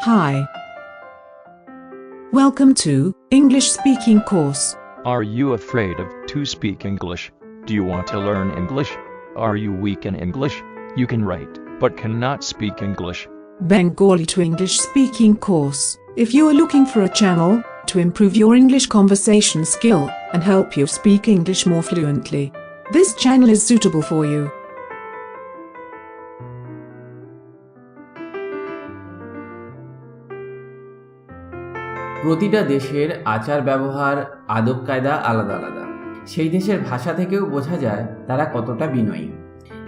Hi. Welcome to English speaking course. Are you afraid to speak English? Do you want to learn English? Are you weak in English? You can write, but cannot speak English. Bengali to English speaking course. If you are looking for a channel to improve your English conversation skill and help you speak English more fluently, this channel is suitable for you. প্রতিটা দেশের আচার ব্যবহার আদব কায়দা আলাদা আলাদা। সেই দেশের ভাষা থেকেও বোঝা যায় তারা কতটা বিনয়ী।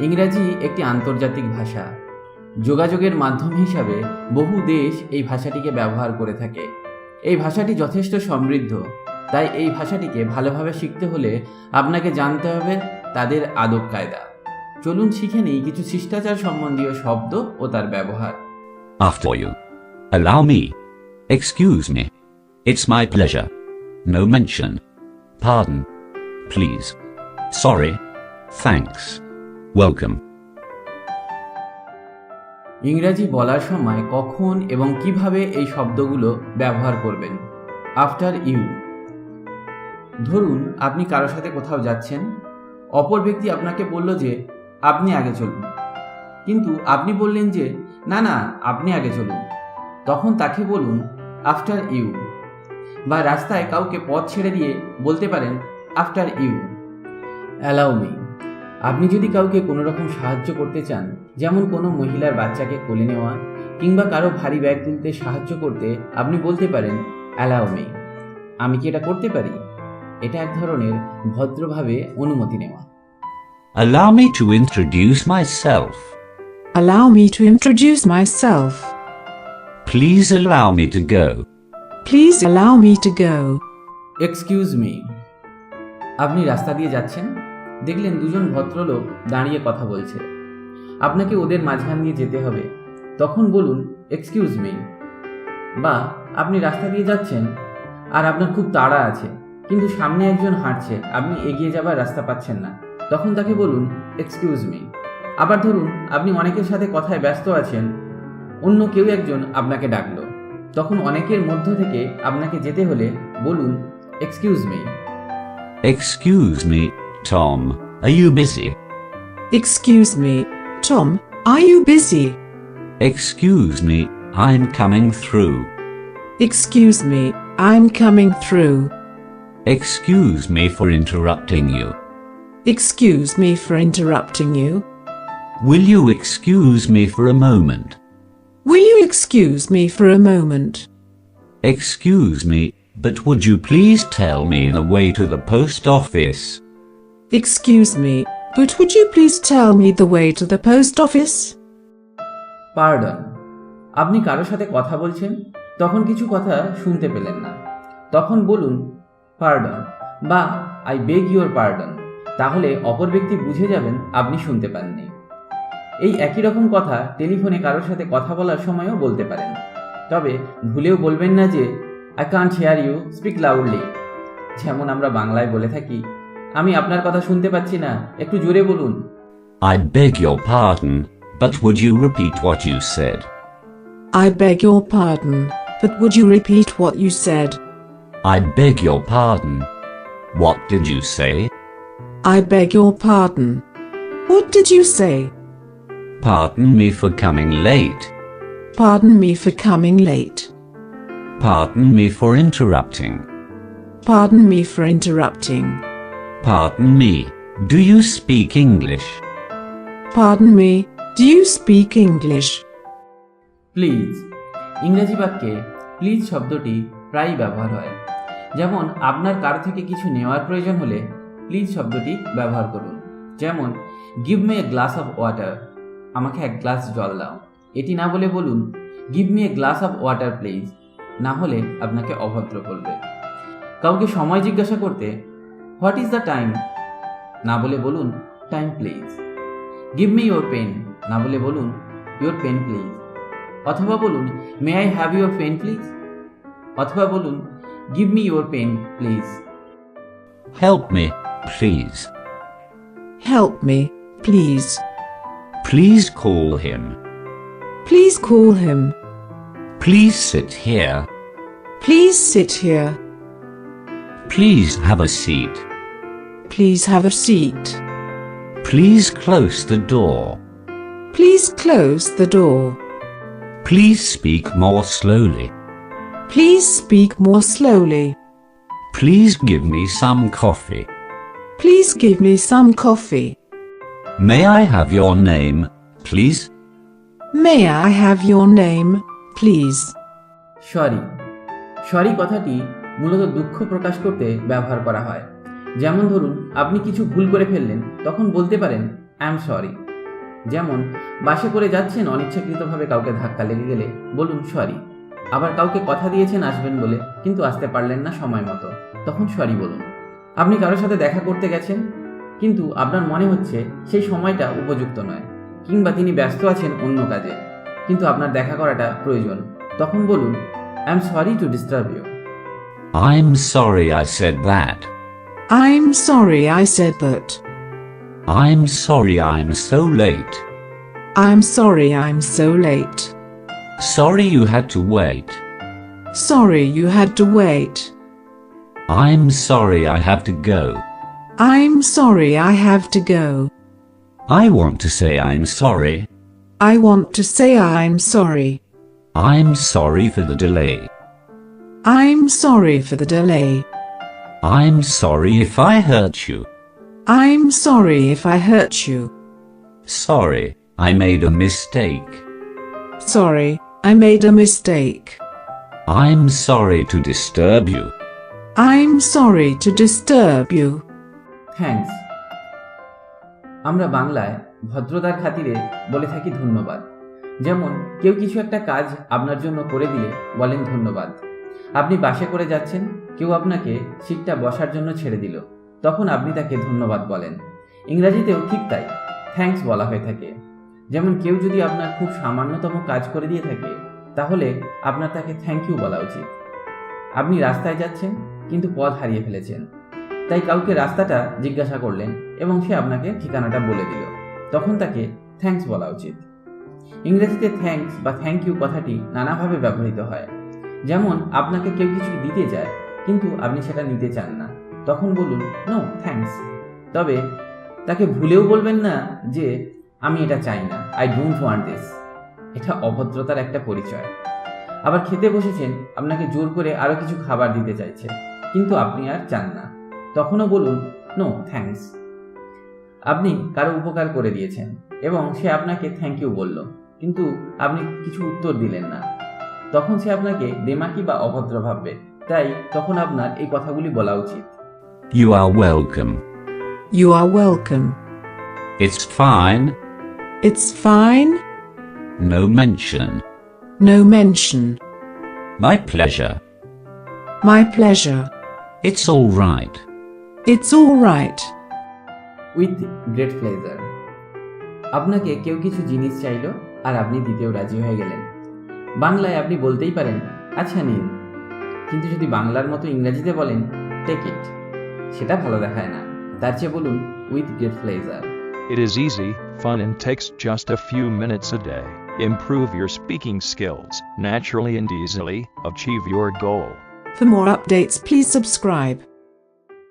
ইংরেজি একটি আন্তর্জাতিক ভাষা। যোগাযোগের মাধ্যম হিসাবে বহু দেশ এই ভাষাটিকে ব্যবহার করে থাকে। এই ভাষাটি যথেষ্ট সমৃদ্ধ, তাই এই ভাষাটিকে ভালোভাবে শিখতে হলে আপনাকে জানতে হবে তাদের আদব কায়দা। চলুন শিখে নিই কিছু শিষ্টাচার সম্বন্ধীয় শব্দ ও তার ব্যবহার। After you. Allow me. Excuse me. It's my pleasure. No mention. Pardon. Please. Sorry. Thanks. Welcome. ইংরাজি বলার সময় কখন এবং কিভাবে এই শব্দগুলো ব্যবহার করবেন। After you. ধরুন আপনি কারোর সাথে কোথাও যাচ্ছেন, অপর ব্যক্তি আপনাকে বলল যে আপনি আগে চলুন, কিন্তু আপনি বললেন যে না না আপনি আগে চলুন, তখন তাকে বলুন আফটার ইউ। বা রাস্তায় কাউকে পথ ছেড়ে দিয়ে বলতে পারেন আফটার ইউ। Allow me. আপনি যদি কাউকে কোনো রকম সাহায্য করতে চান, যেমন কোনো মহিলার বাচ্চাকে কোলে নেওয়া কিংবা কারো ভারী ব্যাগ তুলতে সাহায্য করতে, আপনি বলতে পারেন অ্যালাউ মি। আমি কি এটা করতে পারি? এটা এক ধরনের ভদ্রভাবে অনুমতি নেওয়া। Allow me to introduce myself. Allow me to introduce myself. Please allow me to go. Please allow me to go. Excuse me. আপনি রাস্তা দিয়ে যাচ্ছেন, দেখলেন দুজন ভদ্রলোক দাঁড়িয়ে কথা বলছে, আপনাকে ওদের মাঝখান দিয়ে যেতে হবে, তখন বলুন এক্সকিউজ মি। বা আপনি রাস্তা দিয়ে যাচ্ছেন আর আপনার খুব তাড়া আছে, কিন্তু সামনে একজন হাঁটছে, আপনি এগিয়ে যাবার রাস্তা পাচ্ছেন না, তখন তাকে বলুন এক্সকিউজ মি। আবার ধরুন আপনি অনেকের সাথে কথায় ব্যস্ত আছেন, অন্য কেউ একজন আপনাকে ডাকলো, তখন অনেকের মধ্য থেকে আপনাকে যেতে হলে বলুন excuse me. Excuse me, Tom. Are you busy? Excuse me, Tom, are you busy? Excuse me, I'm coming through. Excuse me, I'm coming through. Excuse me for interrupting you. Excuse me for interrupting you. Will you excuse me for a moment? Will you excuse me for a moment? Excuse me, but would you please tell me the way to the post office? Excuse me, but would you please tell me the way to the post office? Pardon. আপনি কারোর সাথে কথা বলছেন, তখন কিছু কথা শুনতে পেলেন না, তখন বলুন পার্ডন বা আই বেগ ইউর পার্ডন। তাহলে অপর ব্যক্তি বুঝে যাবেন আপনি শুনতে পাননি। এই একই রকম কথা টেলিফোনে কারোর সাথে কথা বলার সময়ও বলতে পারেন, তবে ভুলেও বলবেন না যে I can't hear you, speak loudly. যেমন আমরা বাংলায় বলে থাকি, আমি আপনার কথা শুনতে পাচ্ছি না, একটু জোরে বলুন। I beg your pardon, but would you repeat what you said? I beg your pardon, but would you repeat what you said? I beg your pardon. What did you say? I beg your pardon. What did you say? Pardon me for coming late. Pardon me for coming late. Pardon me for interrupting. Pardon me for interrupting. Pardon me, do you speak English? Pardon me, do you speak English? Please. ইংরেজি বাক্যে please শব্দটি প্রায়ই ব্যবহার হয়। যেমন আপনার কারো থেকে কিছু নেওয়ার প্রয়োজন হলে প্লিজ শব্দটি ব্যবহার করুন। যেমন give me a glass of water, আমাকে এক গ্লাস জল দাও। এটি না বলে বলুন give me a glass of water please, না হলে আপনাকে অভদ্র করবে। কাউকে সময় জিজ্ঞাসা করতে হোয়াট ইজ দ্য টাইম না বলে বলুন time please. Give me your pen না বলে বলুন ইউর পেন প্লিজ। অথবা বলুন may I have your pen please. অথবা বলুন give me your pen please. Help me, please. Help me, please. Please call him. Please call him. Please sit here. Please sit here. Please have a seat. Please have a seat. Please close the door. Please close the door. Please speak more slowly. Please speak more slowly. Please give me some coffee. Please give me some coffee. May I have your name, please? May I have your name, please? Sorry sorry কথাটি মূলত দুঃখ প্রকাশ করতে ব্যবহার করা হয়। যেমন ধরুন আপনি কিছু ভুল করে ফেললেন, তখন বলতে পারেন আই এম সরি। যেমন বাসে করে যাচ্ছেন, অনিচ্ছাকৃতভাবে কাউকে ধাক্কা লেগে গেলে বলুন সরি। আবার কাউকে কথা দিয়েছেন আসবেন বলে কিন্তু আসতে পারলেন না সময় মতো, তখন সরি বলুন। আপনি কারোর সাথে দেখা করতে গেছেন কিন্তু আপনার মনে হচ্ছে সেই সময়টা উপযুক্ত নয়, কিংবা তিনি ব্যস্ত আছেন অন্য কাজে কিন্তু আপনার দেখা করাটা প্রয়োজন, তখন বলুন I am sorry to disturb you. I'm sorry I said that. I'm sorry I said that. I'm sorry I'm so late. I'm sorry I'm so late. Sorry you had to wait. Sorry you had to wait. I'm sorry I have to go. I'm sorry I have to go. I want to say I'm sorry. I want to say I'm sorry. I'm sorry for the delay. I'm sorry for the delay. I'm sorry if I hurt you. I'm sorry if I hurt you. Sorry, I made a mistake. Sorry, I made a mistake. I'm sorry to disturb you. I'm sorry to disturb you. Thanks. আমরা বাংলায় ভদ্রতার খাতিরে বলে থাকি ধন্যবাদ। যেমন কেউ কিছু একটা কাজ আপনার জন্য করে দিলে বলেন ধন্যবাদ। আপনি বাসে করে যাচ্ছেন, কেউ আপনাকে সিটটা বসার জন্য ছেড়ে দিল, তখন আপনি তাকে ধন্যবাদ বলেন। ইংরাজিতেও ঠিক তাই, থ্যাঙ্কস বলা হয়ে থাকে। যেমন কেউ যদি আপনার খুব সামান্যতম কাজ করে দিয়ে থাকে তাহলে আপনার তাকে থ্যাংক ইউ বলা উচিত। আপনি রাস্তায় যাচ্ছেন কিন্তু পথ হারিয়ে ফেলেছেন, তাই কাউকে রাস্তাটা জিজ্ঞাসা করলেন এবং সে আপনাকে ঠিকানাটা বলে দিল, তখন তাকে থ্যাঙ্কস বলা উচিত। ইংরেজিতে থ্যাঙ্কস বা থ্যাংক ইউ কথাটি নানাভাবে ব্যবহৃত হয়। যেমন আপনাকে কেউ কিছু দিতে চায় কিন্তু আপনি সেটা নিতে চান না, তখন বলুন নো থ্যাঙ্কস। তবে তাকে ভুলেও বলবেন না যে আমি এটা চাই না, আই ডোন্ট ওয়ান্ট দিস। এটা অভদ্রতার একটা পরিচয়। আবার খেতে বসেছেন, আপনাকে জোর করে আরও কিছু খাবার দিতে চাইছে কিন্তু আপনি আর চান না, তখনও বলুন নো থ্যাঙ্কস। আপনি কারো উপকার করে দিয়েছেন এবং সে আপনাকে থ্যাংক ইউ বলল কিন্তু আপনি কিছু উত্তর দিলেন না, তখন সে আপনাকে দেমাকি বা অভদ্র ভাববে, তাই তখন আপনার এই কথাগুলি বলা উচিত। You are welcome. You are welcome. It's fine. It's fine. No mention. No mention. My pleasure. My pleasure. It's all right. It's all right. With great pleasure. আপনাকে কেউ কিছু জিনিস চাইলো আর আপনি দিতেও রাজি হয়ে গেলেন। বাংলায় আপনি বলতেই পারেন আচ্ছা নিন, কিন্তু যদি বাংলার মতো ইংরেজিতে বলেন টেক ইট, সেটা ভালো দেখায় না। তার চেয়ে বলুন with great pleasure. It is easy, fun, and takes just a few minutes a day. Improve your speaking skills naturally and easily. Achieve your goal. For more updates, please subscribe.